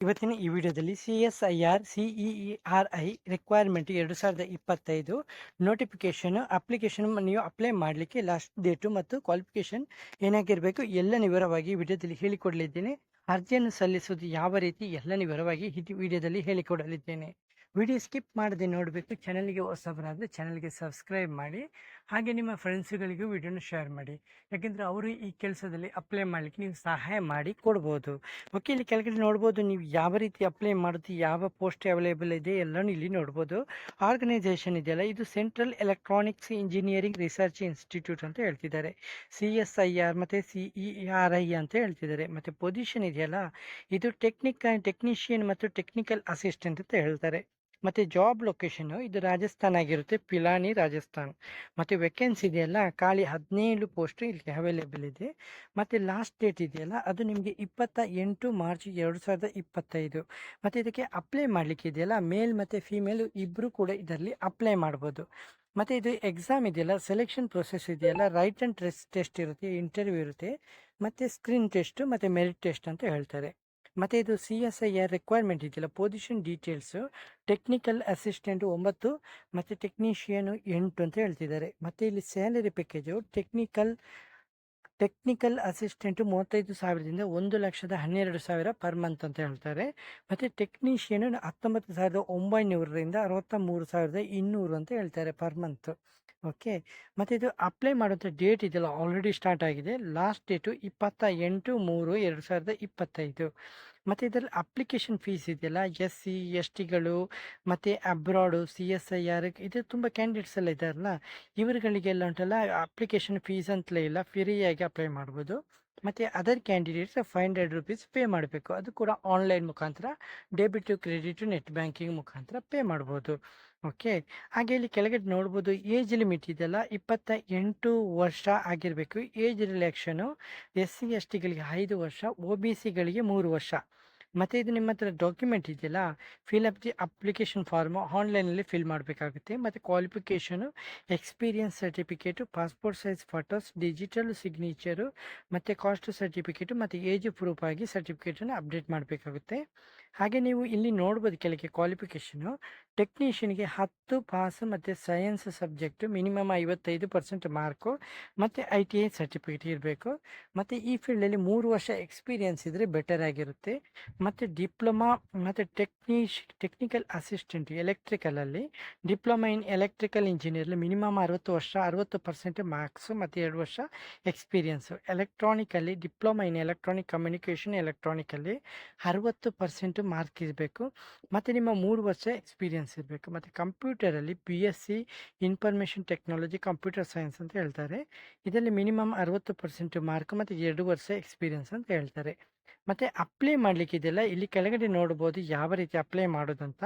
ಇವತ್ತಿನ ಈ ವಿಡಿಯೋದಲ್ಲಿ CSIR CEERI requirement 2025 notification application ನೀವು ಅಪ್ಲೈ ಮಾಡಲಿಕ್ಕೆ ಲಾಸ್ಟ್ ಡೇಟು ಮತ್ತು ಕ್ವಾಲಿಫಿಕೇಶನ್ ಏನಾಗಿರಬೇಕು ಎಲ್ಲ ವಿವರವಾಗಿ ವಿಡಿಯೋದಲ್ಲಿ ಹೇಳಿಕೊಡಲಿದ್ದೇನೆ. ಅರ್ಜಿಯನ್ನು ಸಲ್ಲಿಸುವುದು ಯಾವ ರೀತಿ ಎಲ್ಲ ವಿವರವಾಗಿ ಈ ವಿಡಿಯೋದಲ್ಲಿ ಹೇಳಿಕೊಡಲಿದ್ದೇನೆ. ವಿಡಿಯೋ ಸ್ಕಿಪ್ ಮಾಡದೆ ನೋಡಬೇಕು. ಚಾನಲ್ಗೆ ಹೊಸಬರಾದರೆ ಚಾನಲ್ಗೆ ಸಬ್ಸ್ಕ್ರೈಬ್ ಮಾಡಿ, ಹಾಗೆ ನಿಮ್ಮ ಫ್ರೆಂಡ್ಸ್ಗಳಿಗೂ ವಿಡಿಯೋನ ಶೇರ್ ಮಾಡಿ. ಯಾಕೆಂದರೆ ಅವರು ಈ ಕೆಲಸದಲ್ಲಿ ಅಪ್ಲೈ ಮಾಡಲಿಕ್ಕೆ ನೀವು ಸಹಾಯ ಮಾಡಿ ಕೊಡ್ಬೋದು. ಓಕೆ, ಇಲ್ಲಿ ಕೆಳಗಡೆ ನೋಡ್ಬೋದು ನೀವು ಯಾವ ರೀತಿ ಅಪ್ಲೈ ಮಾಡೋದು, ಯಾವ ಪೋಸ್ಟ್ ಅವೈಲೇಬಲ್ ಇದೆ ಎಲ್ಲನೂ ಇಲ್ಲಿ ನೋಡ್ಬೋದು. ಆರ್ಗನೈಸೇಷನ್ ಇದೆಯಲ್ಲ, ಇದು central electronics engineering research institute ಅಂತ ಹೇಳ್ತಿದ್ದಾರೆ. CSIR ಮತ್ತು CERI ಅಂತ ಹೇಳ್ತಿದ್ದಾರೆ. ಮತ್ತು ಪೊಸಿಷನ್ ಇದೆಯಲ್ಲ, ಇದು ಟೆಕ್ನಿಷಿಯನ್ ಮತ್ತು ಟೆಕ್ನಿಕಲ್ ಅಸಿಸ್ಟೆಂಟ್ ಅಂತ ಹೇಳ್ತಾರೆ. ಮತ್ತು ಜಾಬ್ ಲೊಕೇಶನ್ ಇದು ರಾಜಸ್ಥಾನ್ ಆಗಿರುತ್ತೆ, ಪಿಲಾನಿ ರಾಜಸ್ಥಾನ್. ಮತ್ತು ವೇಕೆನ್ಸಿ ಇದೆಯಲ್ಲ, ಖಾಲಿ 17 ಪೋಸ್ಟ್ ಇಲ್ಲಿ ಅವೈಲೇಬಲ್ ಇದೆ. ಮತ್ತು ಲಾಸ್ಟ್ ಡೇಟ್ ಇದೆಯಲ್ಲ, ಅದು ನಿಮಗೆ 28 ಮಾರ್ಚ್ 2025. ಮತ್ತು ಇದಕ್ಕೆ ಅಪ್ಲೈ ಮಾಡಲಿಕ್ಕೆ ಇದೆಯಲ್ಲ, ಮೇಲ್ ಮತ್ತು ಫಿಮೇಲ್ ಇಬ್ಬರು ಕೂಡ ಇದರಲ್ಲಿ ಅಪ್ಲೈ ಮಾಡ್ಬೋದು. ಮತ್ತು ಇದು ಎಕ್ಸಾಮ್ ಇದೆಯಲ್ಲ, ಸೆಲೆಕ್ಷನ್ ಪ್ರೊಸೆಸ್ ಇದೆಯಲ್ಲ, ರೈಟ್ ಆ್ಯಂಡ್ ಟೆಸ್ಟ್ ಇರುತ್ತೆ, ಇಂಟರ್ವ್ಯೂ ಇರುತ್ತೆ, ಮತ್ತು ಸ್ಕ್ರೀನ್ ಟೆಸ್ಟ್ ಮತ್ತು ಮೆರಿಟ್ ಟೆಸ್ಟ್ ಅಂತ ಹೇಳ್ತಾರೆ. ಮತ್ತು ಇದು CSIR ರಿಕ್ವೈರ್ಮೆಂಟ್ ಇದೆಯಲ್ಲ, ಪೊಸಿಷನ್ ಡೀಟೇಲ್ಸು ಟೆಕ್ನಿಕಲ್ ಅಸಿಸ್ಟೆಂಟು 9 ಮತ್ತು ಟೆಕ್ನಿಷಿಯನು 8 ಅಂತ ಹೇಳ್ತಿದ್ದಾರೆ. ಮತ್ತು ಇಲ್ಲಿ ಸ್ಯಾಲರಿ ಪ್ಯಾಕೇಜು ಟೆಕ್ನಿಕಲ್ ಅಸಿಸ್ಟೆಂಟು 35,000ದಿಂದ 1,12,000 ಪರ್ ಮಂತ್ ಅಂತ ಹೇಳ್ತಾರೆ. ಮತ್ತು ಟೆಕ್ನಿಷಿಯನು 19,900ರಿಂದ 63,200 ಅಂತ ಹೇಳ್ತಾರೆ ಪರ್ ಮಂತ್. ಓಕೆ, ಮತ್ತು ಇದು ಅಪ್ಲೈ ಮಾಡುವಂಥ ಡೇಟ್ ಇದೆಯಲ್ಲ ಆಲ್ರೆಡಿ ಸ್ಟಾರ್ಟ್ ಆಗಿದೆ. Last date 28/3/2025. ಮತ್ತು ಇದರಲ್ಲಿ ಅಪ್ಲಿಕೇಶನ್ ಫೀಸ್ ಇದೆಯಲ್ಲ, SC STಗಳು ಮತ್ತು ಅಬ್ರಾಡು CSIR ಇದು ತುಂಬ ಕ್ಯಾಂಡಿಡೇಟ್ಸ್ ಎಲ್ಲ ಇದ್ದಾರಲ್ಲ, ಇವರುಗಳಿಗೆಲ್ಲ ಉಂಟಲ್ಲ ಅಪ್ಲಿಕೇಶನ್ ಫೀಸ್ ಅಂತಲೇ ಇಲ್ಲ, ಫ್ರೀಯಾಗಿ ಅಪ್ಲೈ ಮಾಡ್ಬೋದು. ಮತ್ತು ಅದರ್ ಕ್ಯಾಂಡಿಡೇಟ್ಸ್ 500 ರುಪೀಸ್ ಪೇ ಮಾಡಬೇಕು. ಅದು ಕೂಡ ಆನ್ಲೈನ್ ಮುಖಾಂತರ, ಡೆಬಿಟು ಕ್ರೆಡಿಟು ನೆಟ್ ಬ್ಯಾಂಕಿಂಗ್ ಮುಖಾಂತರ ಪೇ ಮಾಡ್ಬೋದು. ಓಕೆ, ಹಾಗೆ ಇಲ್ಲಿ ಕೆಳಗಡೆ ನೋಡ್ಬೋದು ಏಜ್ ಲಿಮಿಟ್ ಇದೆಯಲ್ಲ, 28 ವರ್ಷ ಆಗಿರಬೇಕು. ಏಜ್ ರಿಲ್ಯಾಕ್ಷನು SC STಗಳಿಗೆ 5 ವರ್ಷ, OBCಗಳಿಗೆ 3 ವರ್ಷ. ಮತ್ತು ಇದು ನಿಮ್ಮ ಹತ್ರ ಡಾಕ್ಯುಮೆಂಟ್ ಇದೆಯಲ್ಲ, fill up the application farm ಆನ್ಲೈನಲ್ಲಿ ಫಿಲ್ ಮಾಡಬೇಕಾಗುತ್ತೆ. ಮತ್ತು qualification experience certificate, passport size photos, digital signature, ಮತ್ತು ಕಾಸ್ಟ್ ಸರ್ಟಿಫಿಕೇಟು, ಮತ್ತು ಏಜ್ ಪ್ರೂಫ್ ಆಗಿ ಸರ್ಟಿಫಿಕೇಟನ್ನು ಅಪ್ಡೇಟ್ ಮಾಡಬೇಕಾಗುತ್ತೆ. ಹಾಗೆ ನೀವು ಇಲ್ಲಿ ನೋಡ್ಬೋದು ಕೆಳಗೆ ಕ್ವಾಲಿಫಿಕೇಷನು ಟೆಕ್ನಿಷಿಯನ್ಗೆ 10 ಪಾಸು ಮತ್ತು ಸೈನ್ಸ್ ಸಬ್ಜೆಕ್ಟು ಮಿನಿಮಮ್ 55% ಮಾರ್ಕು, ಮತ್ತು ITI ಸರ್ಟಿಫಿಕೇಟ್ ಇರಬೇಕು. ಮತ್ತು ಈ ಫೀಲ್ಡಲ್ಲಿ 3 ವರ್ಷ ಎಕ್ಸ್ಪೀರಿಯನ್ಸ್ ಇದ್ದರೆ ಬೆಟರ್ ಆಗಿರುತ್ತೆ. ಮತ್ತು ಡಿಪ್ಲೊಮಾ ಮತ್ತು ಟೆಕ್ನಿಕಲ್ ಅಸಿಸ್ಟೆಂಟ್ ಎಲೆಕ್ಟ್ರಿಕಲಲ್ಲಿ ಡಿಪ್ಲೊಮಾ ಇನ್ ಎಲೆಕ್ಟ್ರಿಕಲ್ ಇಂಜಿನಿಯರ್ಲಿ ಮಿನಿಮಮ್ 60 ವರ್ಷ, 60% ಮಾರ್ಕ್ಸು, ಮತ್ತು 2 ವರ್ಷ ಎಕ್ಸ್ಪೀರಿಯನ್ಸು. ಎಲೆಕ್ಟ್ರಾನಿಕಲ್ಲಿ ಡಿಪ್ಲೊಮಾ ಇನ್ ಎಲೆಕ್ಟ್ರಾನಿಕ್ ಕಮ್ಯುನಿಕೇಷನ್ ಎಲೆಕ್ಟ್ರಾನಿಕಲ್ಲಿ 60% ಮಾರ್ಕ್ ಇರಬೇಕು. ಮತ್ತು ನಿಮ್ಮ 3 ವರ್ಷ ಎಕ್ಸ್ಪೀರಿಯನ್ಸ್ ಇರಬೇಕು. ಮತ್ತು ಕಂಪ್ಯೂಟರಲ್ಲಿ BSc information technology computer science ಅಂತ ಹೇಳ್ತಾರೆ. ಇದರಲ್ಲಿ ಮಿನಿಮಮ್ 60% ಮಾರ್ಕ್ ಮತ್ತು 2 ವರ್ಷ ಎಕ್ಸ್ಪೀರಿಯನ್ಸ್ ಅಂತ ಹೇಳ್ತಾರೆ. ಮತ್ತು ಅಪ್ಲೈ ಮಾಡಲಿಕ್ಕಿದೆಯಲ್ಲ, ಇಲ್ಲಿ ಕೆಳಗಡೆ ನೋಡ್ಬೋದು ಯಾವ ರೀತಿ ಅಪ್ಲೈ ಮಾಡೋದಂತ.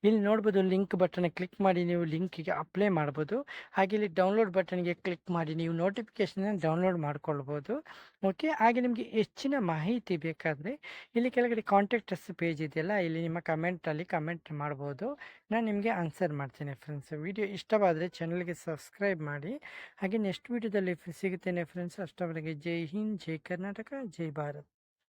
ಇಲ್ಲಿ ನೋಡ್ಬೋದು ಲಿಂಕ್ ಬಟನ್ ಕ್ಲಿಕ್ ಮಾಡಿ ನೀವು ಲಿಂಕಿಗೆ ಅಪ್ಲೈ ಮಾಡ್ಬೋದು. ಹಾಗೆ ಇಲ್ಲಿ ಡೌನ್ಲೋಡ್ ಬಟನ್ಗೆ ಕ್ಲಿಕ್ ಮಾಡಿ ನೀವು ನೋಟಿಫಿಕೇಷನ್ನ ಡೌನ್ಲೋಡ್ ಮಾಡ್ಕೊಳ್ಬೋದು. ಓಕೆ, ಹಾಗೆ ನಿಮಗೆ ಹೆಚ್ಚಿನ ಮಾಹಿತಿ ಬೇಕಾದರೆ ಇಲ್ಲಿ ಕೆಳಗಡೆ ಕಾಂಟ್ಯಾಕ್ಟ್ ಅಸ್ ಪೇಜ್ ಇದೆಯಲ್ಲ, ಇಲ್ಲಿ ನಿಮ್ಮ ಕಮೆಂಟಲ್ಲಿ ಕಮೆಂಟ್ ಮಾಡ್ಬೋದು, ನಾನು ನಿಮಗೆ ಆನ್ಸರ್ ಮಾಡ್ತೇನೆ ಫ್ರೆಂಡ್ಸ್. ವಿಡಿಯೋ ಇಷ್ಟವಾದರೆ ಚಾನಲ್ಗೆ ಸಬ್ಸ್ಕ್ರೈಬ್ ಮಾಡಿ. ಹಾಗೆ ನೆಕ್ಸ್ಟ್ ವಿಡಿಯೋದಲ್ಲಿ ಸಿಗುತ್ತೇನೆ ಫ್ರೆಂಡ್ಸ್. ಅಷ್ಟವರೆಗೆ ಜೈ ಹಿಂದ್, ಜೈ ಕರ್ನಾಟಕ, ಜೈ ಭಾರತ್.